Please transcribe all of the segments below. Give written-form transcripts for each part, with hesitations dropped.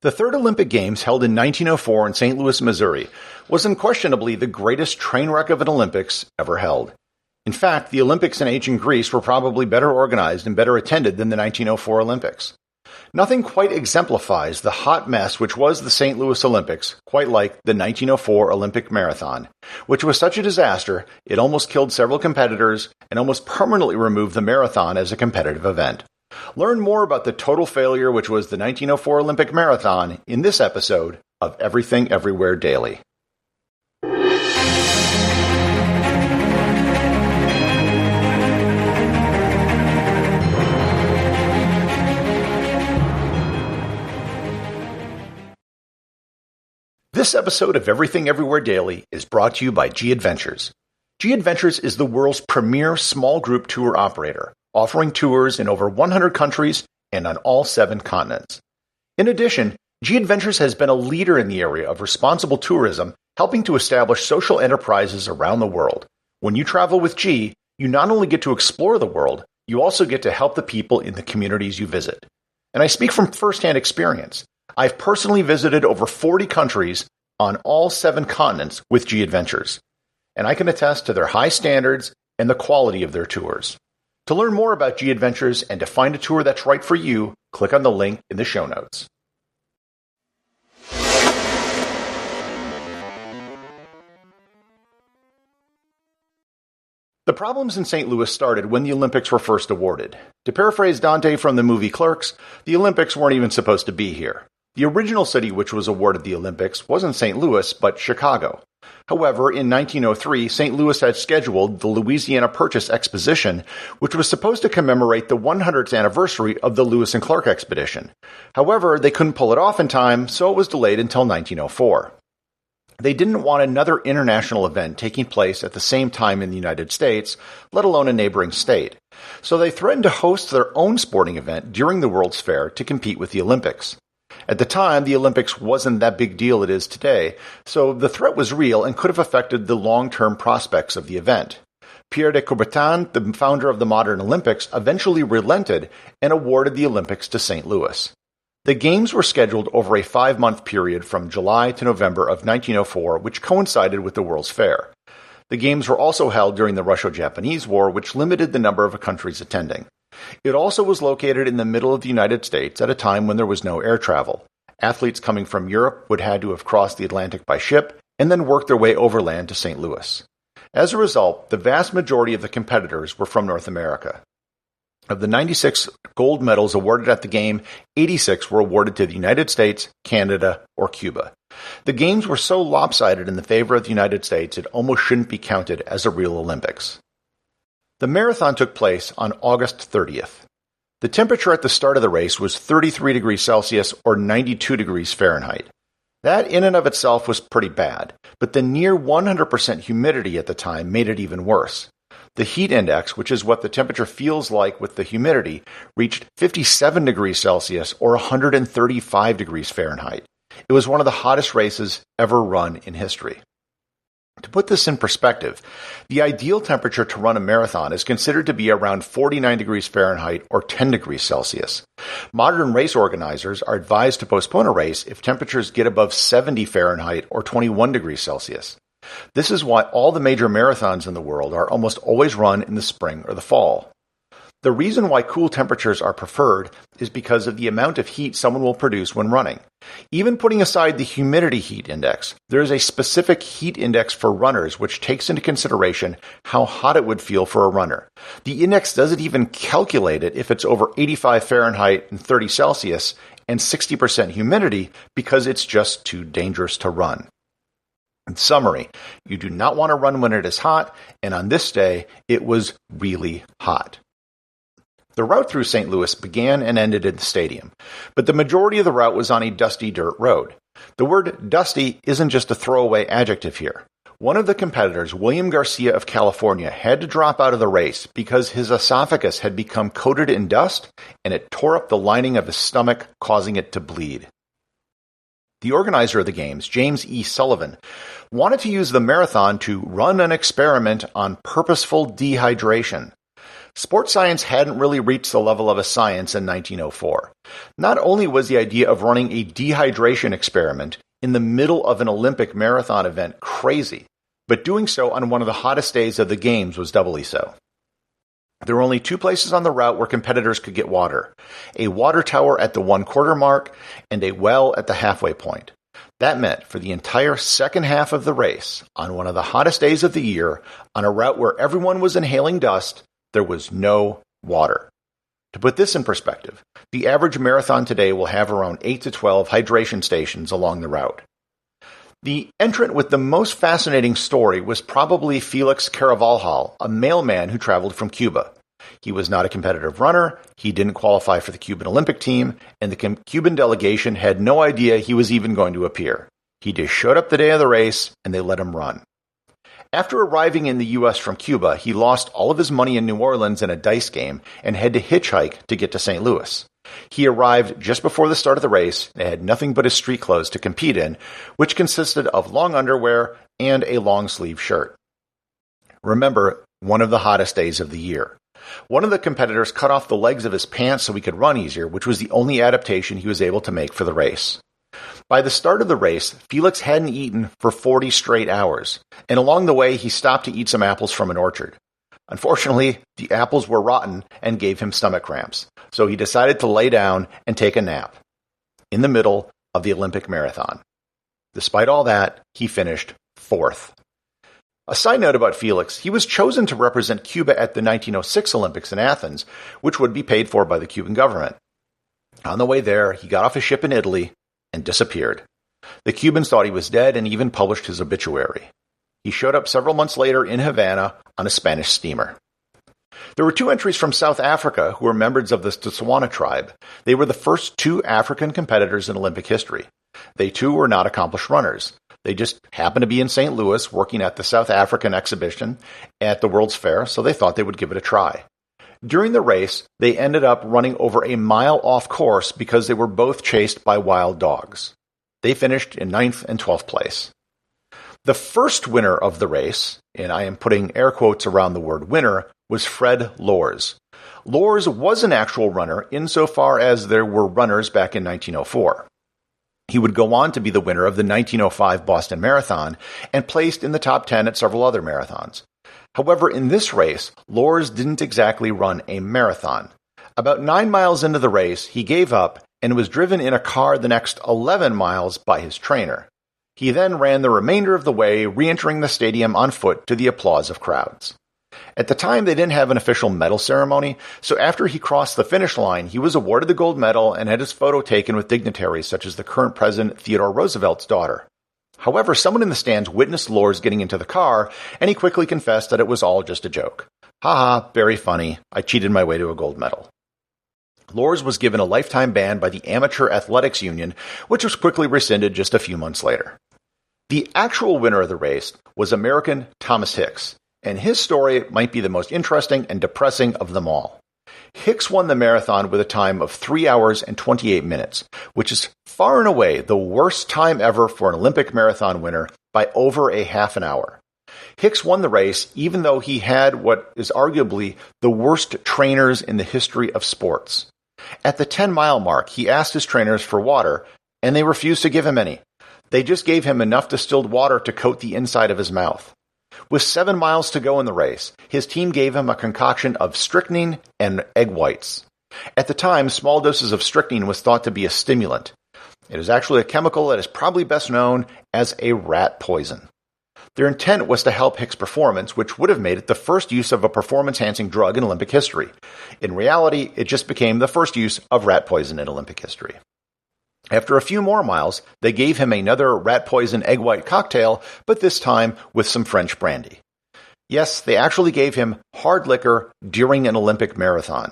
The Third Olympic Games, held in 1904 in St. Louis, Missouri, was unquestionably the greatest train wreck of an Olympics ever held. In fact, the Olympics in ancient Greece were probably better organized and better attended than the 1904 Olympics. Nothing quite exemplifies the hot mess which was the St. Louis Olympics, quite like the 1904 Olympic Marathon, which was such a disaster it almost killed several competitors and almost permanently removed the marathon as a competitive event. Learn more about the total failure which was the 1904 Olympic Marathon in this episode of Everything Everywhere Daily. This episode of Everything Everywhere Daily is brought to you by G Adventures. G Adventures is the world's premier small group tour operator, offering tours in over 100 countries and on all 7 continents. In addition, G Adventures has been a leader in the area of responsible tourism, helping to establish social enterprises around the world. When you travel with G, you not only get to explore the world, you also get to help the people in the communities you visit. And I speak from firsthand experience. I've personally visited over 40 countries on all 7 continents with G Adventures, and I can attest to their high standards and the quality of their tours. To learn more about G Adventures and to find a tour that's right for you, click on the link in the show notes. The problems in St. Louis started when the Olympics were first awarded. To paraphrase Dante from the movie Clerks, the Olympics weren't even supposed to be here. The original city which was awarded the Olympics wasn't St. Louis, but Chicago. However, in 1903, St. Louis had scheduled the Louisiana Purchase Exposition, which was supposed to commemorate the 100th anniversary of the Lewis and Clark expedition. However, they couldn't pull it off in time, so it was delayed until 1904. They didn't want another international event taking place at the same time in the United States, let alone a neighboring state. So they threatened to host their own sporting event during the World's Fair to compete with the Olympics. At the time, the Olympics wasn't that big deal it is today, so the threat was real and could have affected the long-term prospects of the event. Pierre de Coubertin, the founder of the modern Olympics, eventually relented and awarded the Olympics to St. Louis. The Games were scheduled over a 5-month period from July to November of 1904, which coincided with the World's Fair. The Games were also held during the Russo-Japanese War, which limited the number of countries attending. It also was located in the middle of the United States at a time when there was no air travel. Athletes coming from Europe would have to have crossed the Atlantic by ship and then worked their way overland to St. Louis. As a result, the vast majority of the competitors were from North America. Of the 96 gold medals awarded at the game, 86 were awarded to the United States, Canada, or Cuba. The Games were so lopsided in the favor of the United States it almost shouldn't be counted as a real Olympics. The marathon took place on August 30th. The temperature at the start of the race was 33 degrees Celsius or 92 degrees Fahrenheit. That in and of itself was pretty bad, but the near 100% humidity at the time made it even worse. The heat index, which is what the temperature feels like with the humidity, reached 57 degrees Celsius or 135 degrees Fahrenheit. It was one of the hottest races ever run in history. To put this in perspective, the ideal temperature to run a marathon is considered to be around 49 degrees Fahrenheit or 10 degrees Celsius. Modern race organizers are advised to postpone a race if temperatures get above 70 Fahrenheit or 21 degrees Celsius. This is why all the major marathons in the world are almost always run in the spring or the fall. The reason why cool temperatures are preferred is because of the amount of heat someone will produce when running. Even putting aside the humidity heat index, there is a specific heat index for runners which takes into consideration how hot it would feel for a runner. The index doesn't even calculate it if it's over 85 Fahrenheit and 30 Celsius and 60% humidity because it's just too dangerous to run. In summary, you do not want to run when it is hot, and on this day, it was really hot. The route through St. Louis began and ended in the stadium, but the majority of the route was on a dusty dirt road. The word dusty isn't just a throwaway adjective here. One of the competitors, William Garcia of California, had to drop out of the race because his esophagus had become coated in dust and it tore up the lining of his stomach, causing it to bleed. The organizer of the Games, James E. Sullivan, wanted to use the marathon to run an experiment on purposeful dehydration. Sports science hadn't really reached the level of a science in 1904. Not only was the idea of running a dehydration experiment in the middle of an Olympic marathon event crazy, but doing so on one of the hottest days of the Games was doubly so. There were only two places on the route where competitors could get water: a water tower at the 1/4 mark and a well at the halfway point. That meant for the entire second half of the race, on one of the hottest days of the year, on a route where everyone was inhaling dust, there was no water. To put this in perspective, the average marathon today will have around 8 to 12 hydration stations along the route. The entrant with the most fascinating story was probably Felix Caravalhal, a mailman who traveled from Cuba. He was not a competitive runner, he didn't qualify for the Cuban Olympic team, and the Cuban delegation had no idea he was even going to appear. He just showed up the day of the race, and they let him run. After arriving in the U.S. from Cuba, he lost all of his money in New Orleans in a dice game and had to hitchhike to get to St. Louis. He arrived just before the start of the race and had nothing but his street clothes to compete in, which consisted of long underwear and a long-sleeve shirt. Remember, one of the hottest days of the year. One of the competitors cut off the legs of his pants so he could run easier, which was the only adaptation he was able to make for the race. By the start of the race, Felix hadn't eaten for 40 straight hours, and along the way he stopped to eat some apples from an orchard. Unfortunately, the apples were rotten and gave him stomach cramps, so he decided to lay down and take a nap in the middle of the Olympic marathon. Despite all that, he finished 4th. A side note about Felix, he was chosen to represent Cuba at the 1906 Olympics in Athens, which would be paid for by the Cuban government. On the way there, he got off a ship in Italy and disappeared. The Cubans thought he was dead and even published his obituary. He showed up several months later in Havana on a Spanish steamer. There were two entries from South Africa who were members of the Tswana tribe. They were the first two African competitors in Olympic history. They too were not accomplished runners. They just happened to be in St. Louis working at the South African exhibition at the World's Fair, so they thought they would give it a try. During the race, they ended up running over a mile off course because they were both chased by wild dogs. They finished in 9th and 12th place. The first winner of the race, and I am putting air quotes around the word winner, was Fred Lors. Lors was an actual runner insofar as there were runners back in 1904. He would go on to be the winner of the 1905 Boston Marathon and placed in the top 10 at several other marathons. However, in this race, Lors didn't exactly run a marathon. About 9 miles into the race, he gave up and was driven in a car the next 11 miles by his trainer. He then ran the remainder of the way, re-entering the stadium on foot to the applause of crowds. At the time, they didn't have an official medal ceremony, so after he crossed the finish line, he was awarded the gold medal and had his photo taken with dignitaries such as the current president Theodore Roosevelt's daughter. However, someone in the stands witnessed Lors getting into the car, and he quickly confessed that it was all just a joke. Haha, very funny. I cheated my way to a gold medal. Lors was given a lifetime ban by the Amateur Athletics Union, which was quickly rescinded just a few months later. The actual winner of the race was American Thomas Hicks, and his story might be the most interesting and depressing of them all. Hicks won the marathon with a time of 3 hours and 28 minutes, which is far and away the worst time ever for an Olympic marathon winner by over a half an hour. Hicks won the race even though he had what is arguably the worst trainers in the history of sports. At the 10-mile mark, he asked his trainers for water, and they refused to give him any. They just gave him enough distilled water to coat the inside of his mouth. With 7 miles to go in the race, his team gave him a concoction of strychnine and egg whites. At the time, small doses of strychnine was thought to be a stimulant. It is actually a chemical that is probably best known as a rat poison. Their intent was to help Hicks' performance, which would have made it the first use of a performance-enhancing drug in Olympic history. In reality, it just became the first use of rat poison in Olympic history. After a few more miles, they gave him another rat poison egg white cocktail, but this time with some French brandy. Yes, they actually gave him hard liquor during an Olympic marathon.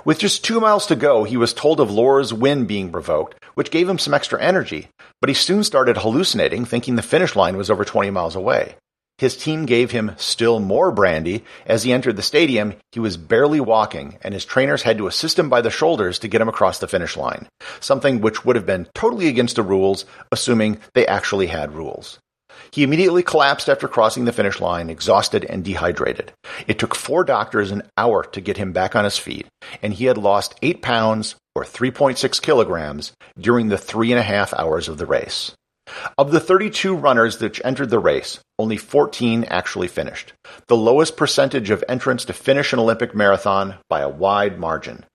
With just 2 miles to go, he was told of Lors' win being revoked, which gave him some extra energy, but he soon started hallucinating, thinking the finish line was over 20 miles away. His team gave him still more brandy. As he entered the stadium, he was barely walking, and his trainers had to assist him by the shoulders to get him across the finish line, something which would have been totally against the rules, assuming they actually had rules. He immediately collapsed after crossing the finish line, exhausted and dehydrated. It took 4 doctors an hour to get him back on his feet, and he had lost 8 pounds, or 3.6 kilograms, during the 3.5 hours of the race. Of the 32 runners that entered the race, only 14 actually finished, the lowest percentage of entrants to finish an Olympic marathon by a wide margin.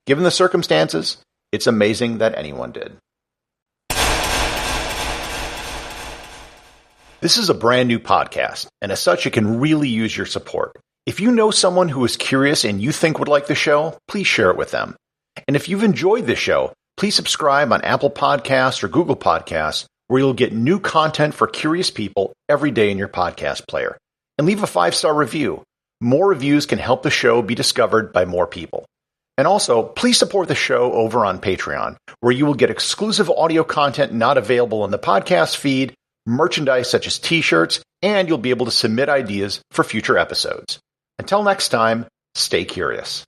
Given the circumstances, it's amazing that anyone did. This is a brand new podcast, and as such, it can really use your support. If you know someone who is curious and you think would like the show, please share it with them. And if you've enjoyed this show, please subscribe on Apple Podcasts or Google Podcasts, where you'll get new content for curious people every day in your podcast player. And leave a 5-star review. More reviews can help the show be discovered by more people. And also, please support the show over on Patreon, where you will get exclusive audio content not available in the podcast feed, merchandise such as t-shirts, and you'll be able to submit ideas for future episodes. Until next time, stay curious.